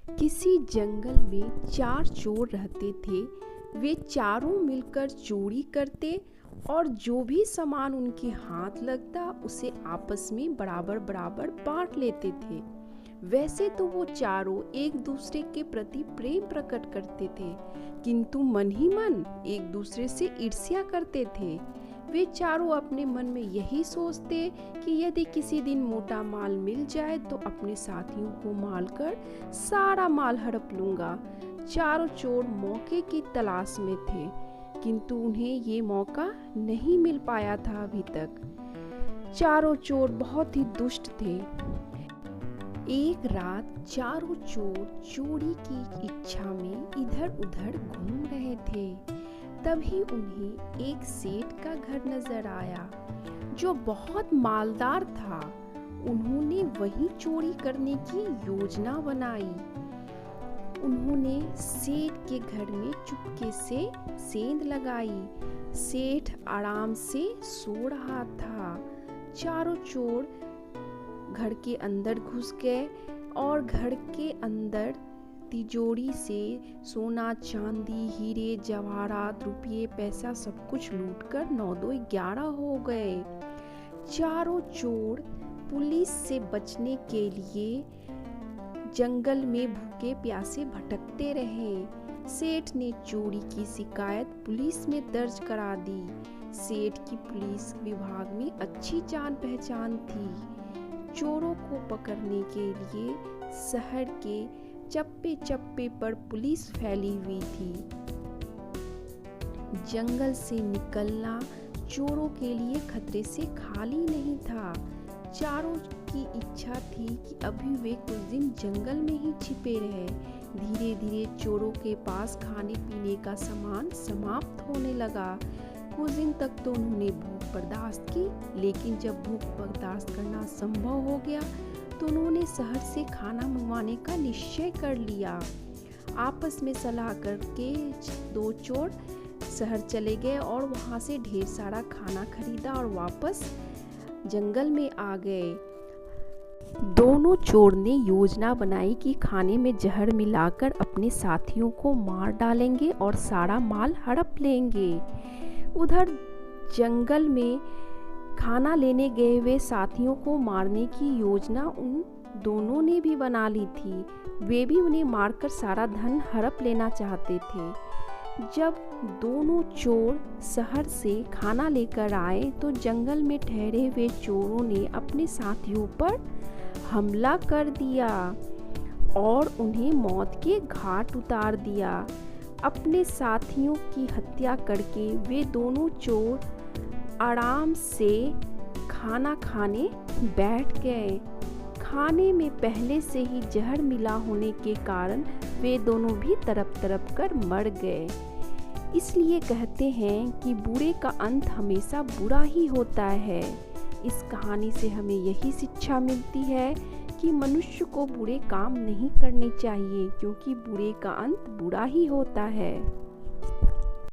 किसी जंगल में 4 चोर रहते थे। वे चारों मिलकर चोरी करते और जो भी सामान उनके हाथ लगता उसे आपस में बराबर बराबर बांट लेते थे। वैसे तो वो चारों एक दूसरे के प्रति प्रेम प्रकट करते थे, किंतु मन ही मन एक दूसरे से ईर्ष्या करते थे। वे चारों अपने मन में यही सोचते कि यदि किसी दिन मोटा माल मिल जाए तो अपने साथियों को मारकर सारा माल हड़प लूंगा। चारों चोर मौके की तलाश में थे, किंतु उन्हें ये मौका नहीं मिल पाया था अभी तक। चारों चोर बहुत ही दुष्ट थे। एक रात चारों चोर चोरी की इच्छा में इधर उधर घूम रहे थे। तभी उन्हें एक सेठ का घर नजर आया जो बहुत मालदार था। उन्होंने वहीं चोरी करने की योजना बनाई। उन्होंने सेठ के घर में चुपके से सेंध लगाई। सेठ आराम से सो रहा था। चारों चोर घर के अंदर घुस गए और घर के अंदर तिजोरी से सोना चांदी हीरे जवाहरात रुपये पैसा सब कुछ लूटकर 9-2-11 हो गए। चारों चोर पुलिस से बचने के लिए जंगल में भूखे प्यासे भटकते रहे। सेठ ने चोरी की शिकायत पुलिस में दर्ज करा दी। सेठ की पुलिस विभाग में अच्छी जान पहचान थी। चोरों को पकड़ने के लिए शहर के चप्पे चप्पे पर पुलिस फैली हुई थी। जंगल से निकलना चोरों के लिए खतरे से खाली नहीं था। चारों की इच्छा थी कि अभी वे कुछ दिन जंगल में ही छिपे रहे। धीरे धीरे चोरों के पास खाने पीने का सामान समाप्त होने लगा। कुछ दिन तक तो उन्होंने भूख बर्दाश्त की, लेकिन जब भूख बर्दाश्त करना संभव हो गया तो उन्होंने शहर से खाना मंगवाने का निश्चय कर लिया। आपस में सलाह करके 2 चोर शहर चले गए और वहां से ढेर सारा खाना खरीदा और वापस जंगल में आ गए। दोनों चोर ने योजना बनाई कि खाने में जहर मिलाकर अपने साथियों को मार डालेंगे और सारा माल हड़प लेंगे। उधर जंगल में खाना लेने गए हुए साथियों को मारने की योजना उन दोनों ने भी बना ली थी। वे भी उन्हें मारकर सारा धन हड़प लेना चाहते थे। जब दोनों चोर शहर से खाना लेकर आए तो जंगल में ठहरे हुए चोरों ने अपने साथियों पर हमला कर दिया और उन्हें मौत के घाट उतार दिया। अपने साथियों की हत्या करके वे दोनों चोर आराम से खाना खाने बैठ गए। खाने में पहले से ही जहर मिला होने के कारण वे दोनों भी तड़प तड़प कर मर गए। इसलिए कहते हैं कि बुरे का अंत हमेशा बुरा ही होता है। इस कहानी से हमें यही शिक्षा मिलती है कि मनुष्य को बुरे काम नहीं करने चाहिए, क्योंकि बुरे का अंत बुरा ही होता है।